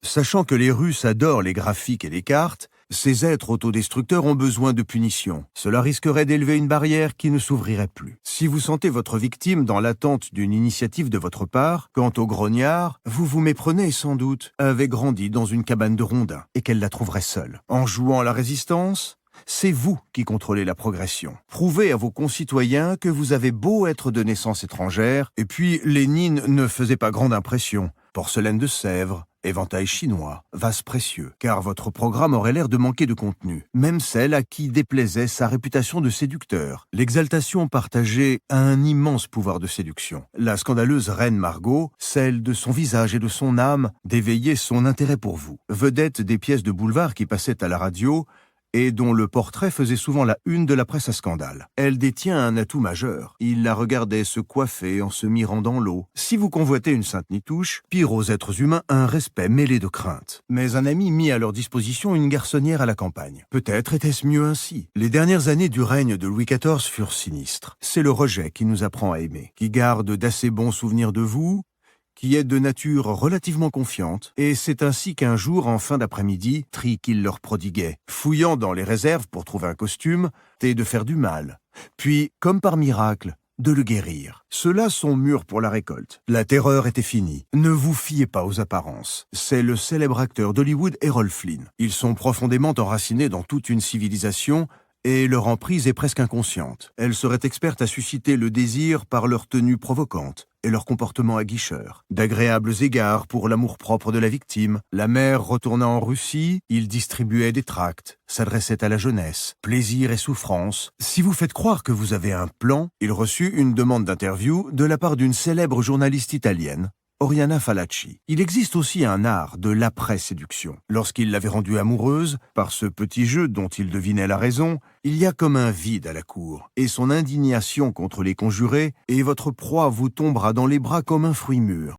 Sachant que les Russes adorent les graphiques et les cartes, ces êtres autodestructeurs ont besoin de punition. Cela risquerait d'élever une barrière qui ne s'ouvrirait plus. Si vous sentez votre victime dans l'attente d'une initiative de votre part, quant au grognard, vous vous méprenez sans doute, avait grandi dans une cabane de rondins et qu'elle la trouverait seule. En jouant la résistance, c'est vous qui contrôlez la progression. Prouvez à vos concitoyens que vous avez beau être de naissance étrangère, et puis Lénine ne faisait pas grande impression. Porcelaine de Sèvres, éventail chinois, vase précieux, car votre programme aurait l'air de manquer de contenu, même celle à qui déplaisait sa réputation de séducteur. L'exaltation partagée a un immense pouvoir de séduction. La scandaleuse reine Margot, celle de son visage et de son âme, d'éveiller son intérêt pour vous. Vedette des pièces de boulevard qui passaient à la radio, et dont le portrait faisait souvent la une de la presse à scandale. Elle détient un atout majeur. Il la regardait se coiffer en se mirant dans l'eau. Si vous convoitez une sainte nitouche, pire aux êtres humains, un respect mêlé de crainte. Mais un ami mit à leur disposition une garçonnière à la campagne. Peut-être était-ce mieux ainsi. Les dernières années du règne de Louis XIV furent sinistres. C'est le rejet qui nous apprend à aimer, qui garde d'assez bons souvenirs de vous, qui est de nature relativement confiante, et c'est ainsi qu'un jour, en fin d'après-midi, qu'il leur prodiguait, fouillant dans les réserves pour trouver un costume, et de faire du mal, puis, comme par miracle, de le guérir. Ceux-là sont mûrs pour la récolte. La terreur était finie. Ne vous fiez pas aux apparences. C'est le célèbre acteur d'Hollywood Errol Flynn. Ils sont profondément enracinés dans toute une civilisation, et leur emprise est presque inconsciente. Elle serait experte à susciter le désir par leur tenue provocante et leur comportement aguicheur. D'agréables égards pour l'amour-propre de la victime. La mère retourna en Russie, il distribuait des tracts, s'adressait à la jeunesse, plaisir et souffrance. Si vous faites croire que vous avez un plan, il reçut une demande d'interview de la part d'une célèbre journaliste italienne, Oriana Fallaci. Il existe aussi un art de l'après-séduction. Lorsqu'il l'avait rendue amoureuse, par ce petit jeu dont il devinait la raison, il y a comme un vide à la cour, et son indignation contre les conjurés, et votre proie vous tombera dans les bras comme un fruit mûr.